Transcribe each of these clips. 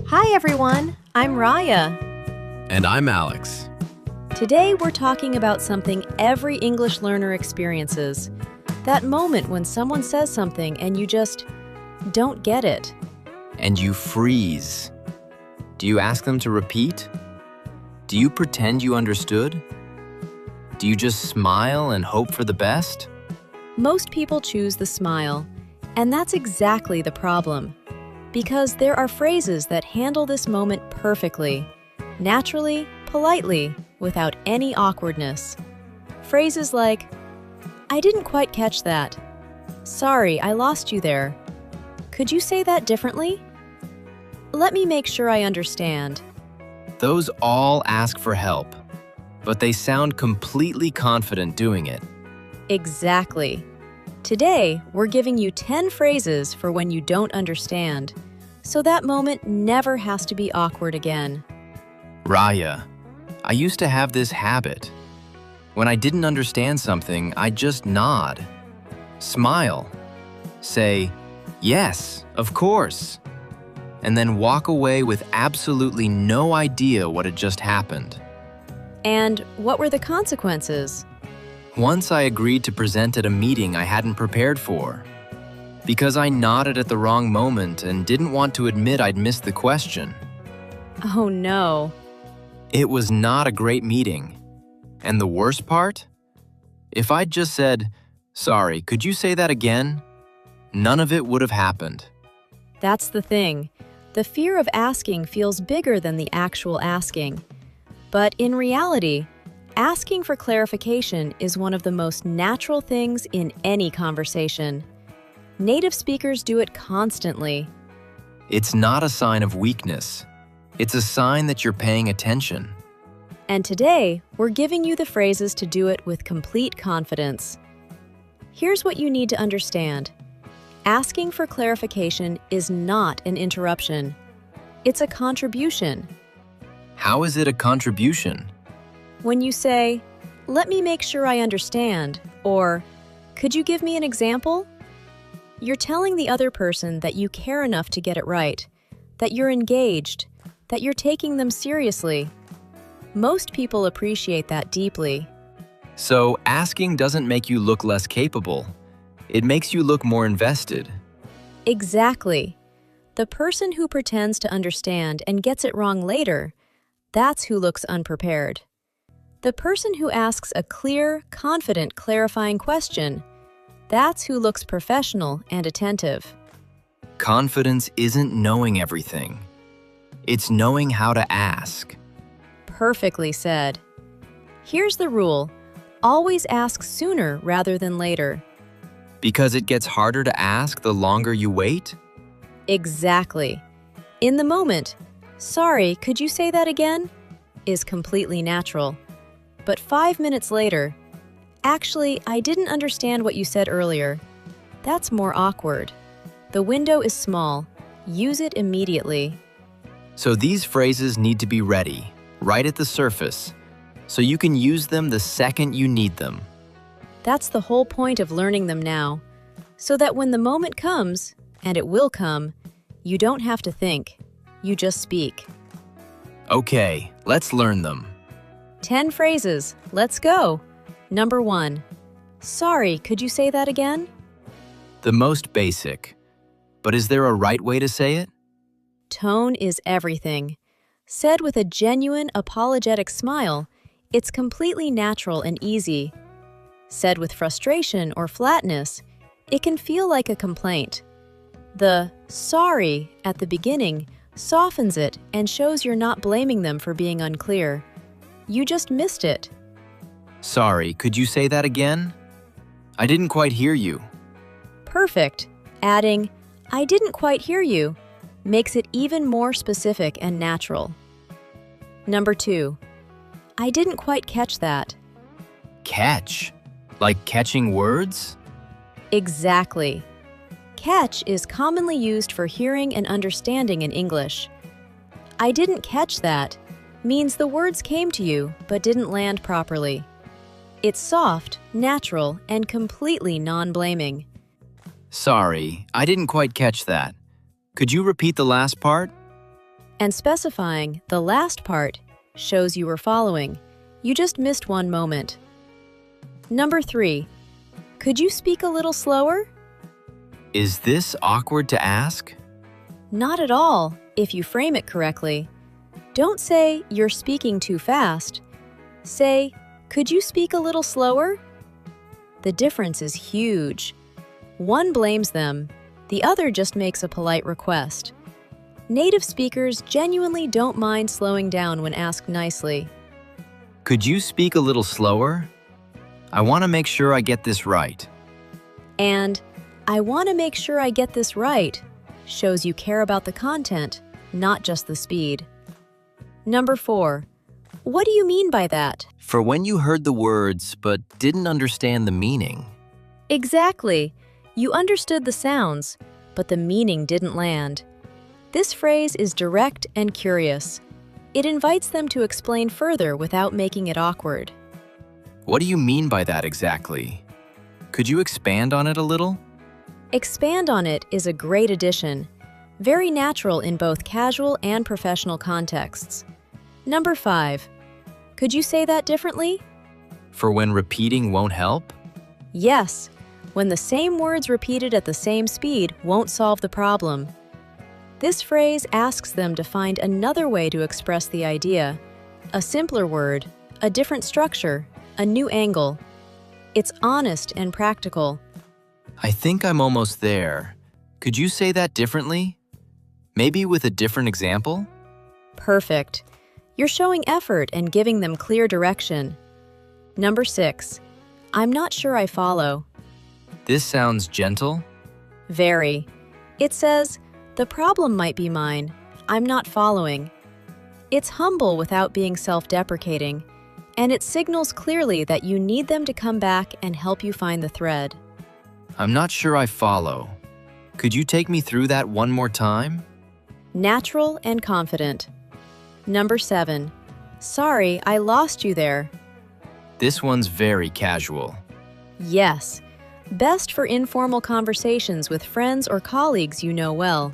Hi everyone, I'm Raya. And I'm Alex. Today we're talking about something every English learner experiences. That moment when someone says something and you just don't get it. And you freeze. Do you ask them to repeat? Do you pretend you understood? Do you just smile and hope for the best? Most people choose the smile, and that's exactly the problem. Because there are phrases that handle this moment perfectly, naturally, politely, without any awkwardness. Phrases like, "I didn't quite catch that. Sorry, I lost you there. Could you say that differently? Let me make sure I understand." Those all ask for help, but they sound completely confident doing it. Exactly. Today, we're giving you 10 phrases for when you don't understand, so that moment never has to be awkward again. Raya, I used to have this habit. When I didn't understand something, I'd just nod, smile, say, "Yes, of course," and then walk away with absolutely no idea what had just happened. And what were the consequences? Once I agreed to present at a meeting I hadn't prepared for. Because I nodded at the wrong moment and didn't want to admit I'd missed the question. Oh no. It was not a great meeting. And the worst part? If I'd just said, "Sorry, could you say that again?" None of it would have happened. That's the thing. The fear of asking feels bigger than the actual asking. But in reality, asking for clarification is one of the most natural things in any conversation. Native speakers do it constantly. It's not a sign of weakness. It's a sign that you're paying attention. And today, we're giving you the phrases to do it with complete confidence. Here's what you need to understand. Asking for clarification is not an interruption. It's a contribution. How is it a contribution? When you say, "Let me make sure I understand," or "Could you give me an example?" You're telling the other person that you care enough to get it right, that you're engaged, that you're taking them seriously. Most people appreciate that deeply. So asking doesn't make you look less capable. It makes you look more invested. Exactly. The person who pretends to understand and gets it wrong later, that's who looks unprepared. The person who asks a clear, confident, clarifying question, that's who looks professional and attentive. Confidence isn't knowing everything. It's knowing how to ask. Perfectly said. Here's the rule. Always ask sooner rather than later. Because it gets harder to ask the longer you wait? Exactly. In the moment, "Sorry, could you say that again?" is completely natural. But 5 minutes later, "Actually, I didn't understand what you said earlier." That's more awkward. The window is small. Use it immediately. So these phrases need to be ready, right at the surface, so you can use them the second you need them. That's the whole point of learning them now, so that when the moment comes, and it will come, you don't have to think. You just speak. Okay, let's learn them. 10 phrases. Let's go. Number 1. "Sorry, could you say that again?" The most basic. But is there a right way to say it? Tone is everything. Said with a genuine, apologetic smile, it's completely natural and easy. Said with frustration or flatness, it can feel like a complaint. The "sorry" at the beginning softens it and shows you're not blaming them for being unclear. You just missed it. Sorry, could you say that again? I didn't quite hear you. Perfect. Adding, "I didn't quite hear you," makes it even more specific and natural. Number 2. "I didn't quite catch that." Catch? Like catching words? Exactly. Catch is commonly used for hearing and understanding in English. "I didn't catch that" means the words came to you but didn't land properly. It's soft, natural, and completely non-blaming. Sorry, I didn't quite catch that. Could you repeat the last part? And specifying the last part shows you were following. You just missed one moment. Number 3. Could you speak a little slower? Is this awkward to ask? Not at all, if you frame it correctly. Don't say, "You're speaking too fast." Say, "Could you speak a little slower?" The difference is huge. One blames them, the other just makes a polite request. Native speakers genuinely don't mind slowing down when asked nicely. Could you speak a little slower? I want to make sure I get this right. And "I want to make sure I get this right" shows you care about the content, not just the speed. Number 4. What do you mean by that? For when you heard the words but didn't understand the meaning. Exactly. You understood the sounds, but the meaning didn't land. This phrase is direct and curious. It invites them to explain further without making it awkward. What do you mean by that exactly? Could you expand on it a little? Expand on it is a great addition, very natural in both casual and professional contexts. Number 5. Could you say that differently? For when repeating won't help? Yes, when the same words repeated at the same speed won't solve the problem. This phrase asks them to find another way to express the idea, a simpler word, a different structure, a new angle. It's honest and practical. I think I'm almost there. Could you say that differently? Maybe with a different example? Perfect. You're showing effort and giving them clear direction. Number 6. I'm not sure I follow. This sounds gentle. Very. It says, "The problem might be mine. I'm not following." It's humble without being self-deprecating, and it signals clearly that you need them to come back and help you find the thread. I'm not sure I follow. Could you take me through that one more time? Natural and confident. Number 7. Sorry, I lost you there. This one's very casual. Yes. Best for informal conversations with friends or colleagues you know well.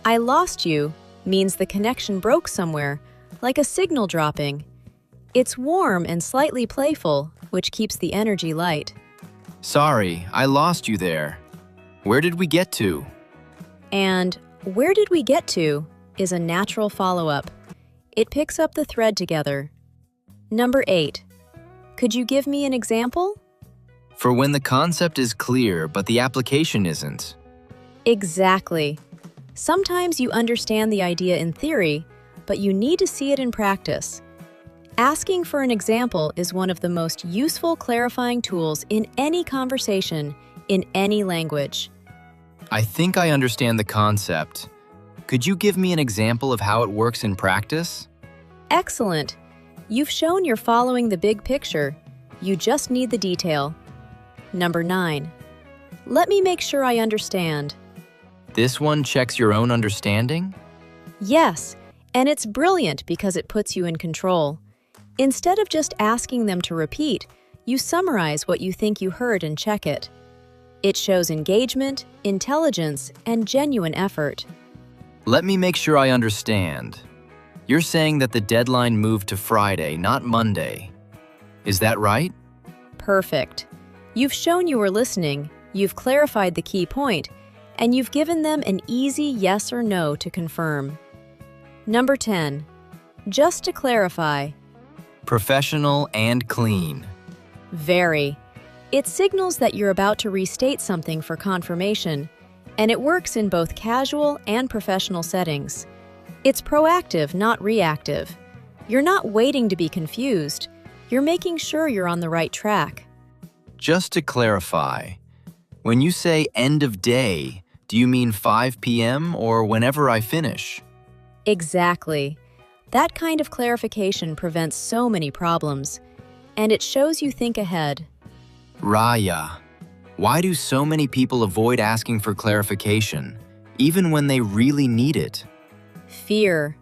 I lost you means the connection broke somewhere, like a signal dropping. It's warm and slightly playful, which keeps the energy light. Sorry, I lost you there. Where did we get to? And "where did we get to" is a natural follow-up. It picks up the thread together. Number 8. Could you give me an example? For when the concept is clear but the application isn't. Exactly. Sometimes you understand the idea in theory, but you need to see it in practice. Asking for an example is one of the most useful clarifying tools in any conversation, in any language. I think I understand the concept. Could you give me an example of how it works in practice? Excellent. You've shown you're following the big picture. You just need the detail. Number 9. Let me make sure I understand. This one checks your own understanding? Yes, and it's brilliant because it puts you in control. Instead of just asking them to repeat, you summarize what you think you heard and check it. It shows engagement, intelligence, and genuine effort. Let me make sure I understand. You're saying that the deadline moved to Friday, not Monday. Is that right? Perfect. You've shown you were listening, you've clarified the key point, and you've given them an easy yes or no to confirm. Number 10. Just to clarify. Professional and clean. Very. It signals that you're about to restate something for confirmation, and it works in both casual and professional settings. It's proactive, not reactive. You're not waiting to be confused. You're making sure you're on the right track. Just to clarify, when you say end of day, do you mean 5 p.m. or whenever I finish? Exactly. That kind of clarification prevents so many problems, and it shows you think ahead. Raya, why do so many people avoid asking for clarification, even when they really need it? Fear.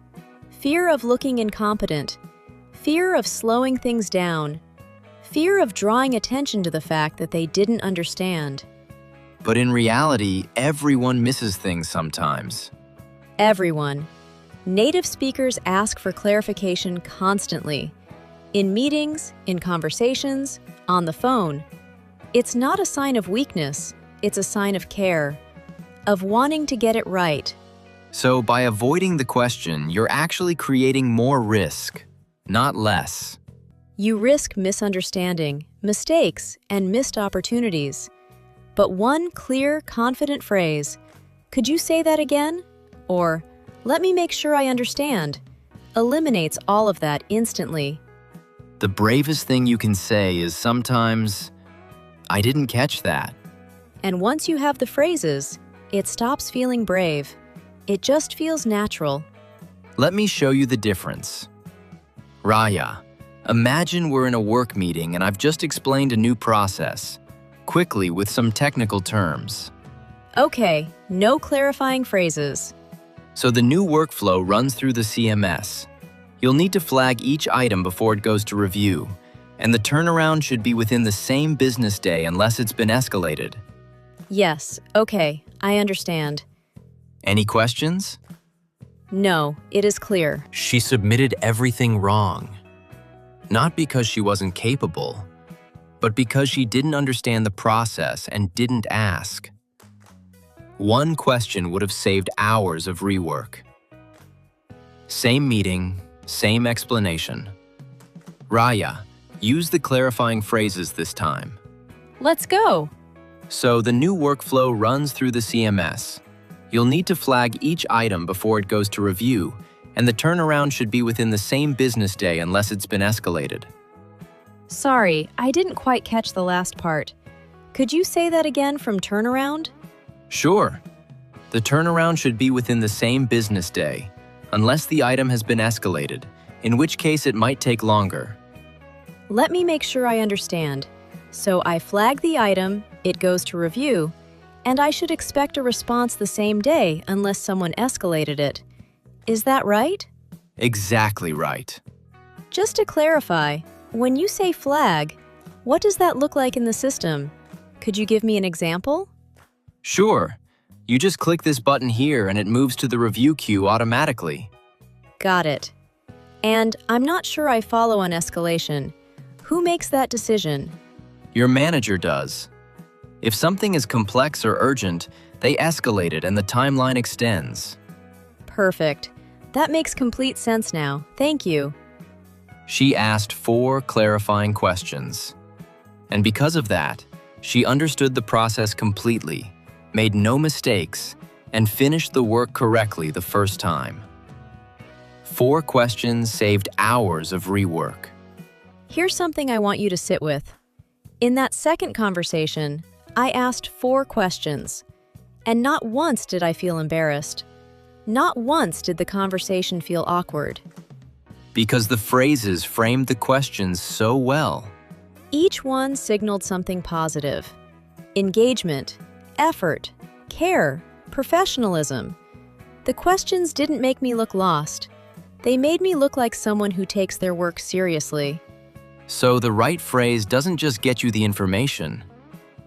Fear of looking incompetent. Fear of slowing things down. Fear of drawing attention to the fact that they didn't understand. But in reality, everyone misses things sometimes. Everyone. Native speakers ask for clarification constantly. In meetings, in conversations, on the phone. It's not a sign of weakness, it's a sign of care, of wanting to get it right. So by avoiding the question, you're actually creating more risk, not less. You risk misunderstanding, mistakes, and missed opportunities. But one clear, confident phrase, "Could you say that again?" Or, "Let me make sure I understand," eliminates all of that instantly. The bravest thing you can say is sometimes, "I didn't catch that." And once you have the phrases, it stops feeling brave. It just feels natural. Let me show you the difference. Raya, imagine we're in a work meeting and I've just explained a new process, quickly with some technical terms. Okay, no clarifying phrases. So the new workflow runs through the CMS. You'll need to flag each item before it goes to review, and the turnaround should be within the same business day unless it's been escalated. Yes, okay, I understand. Any questions? No, it is clear. She submitted everything wrong. Not because she wasn't capable, but because she didn't understand the process and didn't ask. One question would have saved hours of rework. Same meeting, same explanation. Raya, use the clarifying phrases this time. Let's go. So the new workflow runs through the CMS. You'll need to flag each item before it goes to review, and the turnaround should be within the same business day unless it's been escalated. Sorry, I didn't quite catch the last part. Could you say that again from turnaround? Sure. The turnaround should be within the same business day, unless the item has been escalated, in which case it might take longer. Let me make sure I understand. So I flag the item, it goes to review, and I should expect a response the same day unless someone escalated it. Is that right? Exactly right. Just to clarify, when you say flag, what does that look like in the system? Could you give me an example? Sure. You just click this button here and it moves to the review queue automatically. Got it. And I'm not sure I follow on escalation. Who makes that decision? Your manager does. If something is complex or urgent, they escalate it and the timeline extends. Perfect. That makes complete sense now. Thank you. She asked 4 clarifying questions. And because of that, she understood the process completely, made no mistakes, and finished the work correctly the first time. 4 questions saved hours of rework. Here's something I want you to sit with. In that second conversation, I asked 4 questions, and not once did I feel embarrassed. Not once did the conversation feel awkward. Because the phrases framed the questions so well. Each one signaled something positive. Engagement, effort, care, professionalism. The questions didn't make me look lost. They made me look like someone who takes their work seriously. So the right phrase doesn't just get you the information.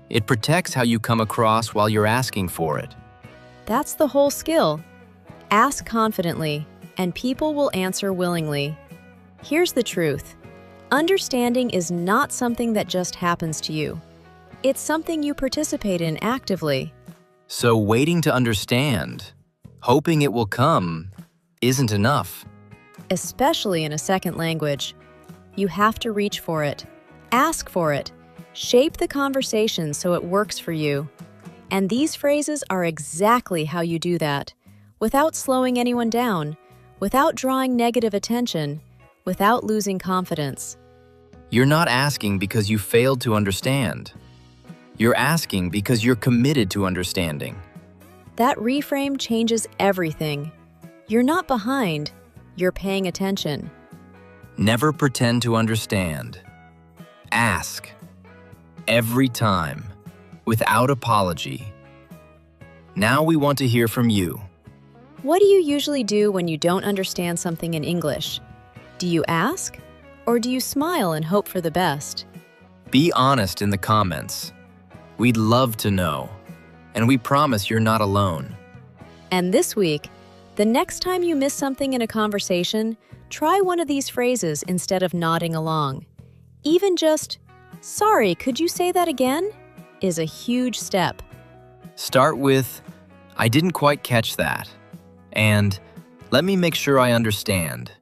It protects how you come across while you're asking for it. That's the whole skill. Ask confidently, and people will answer willingly. Here's the truth. Understanding is not something that just happens to you. It's something you participate in actively. So waiting to understand, hoping it will come, isn't enough. Especially in a second language. You have to reach for it. Ask for it. Shape the conversation so it works for you. And these phrases are exactly how you do that, without slowing anyone down, without drawing negative attention, without losing confidence. You're not asking because you failed to understand. You're asking because you're committed to understanding. That reframe changes everything. You're not behind, you're paying attention. Never pretend to understand. Ask. Every time, without apology. Now we want to hear from you. What do you usually do when you don't understand something in English? Do you ask? Or do you smile and hope for the best? Be honest in the comments. We'd love to know. And we promise you're not alone. And this week, The next time you miss something in a conversation, try one of these phrases instead of nodding along. Even just, "Sorry, could you say that again?" is a huge step. Start with, "I didn't quite catch that," and "Let me make sure I understand."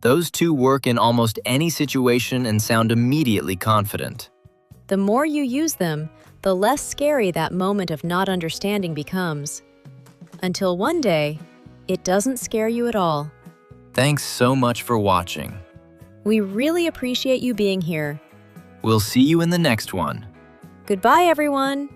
Those two work in almost any situation and sound immediately confident. The more you use them, the less scary that moment of not understanding becomes. Until one day, it doesn't scare you at all. Thanks so much for watching. We really appreciate you being here. We'll see you in the next one. Goodbye, everyone.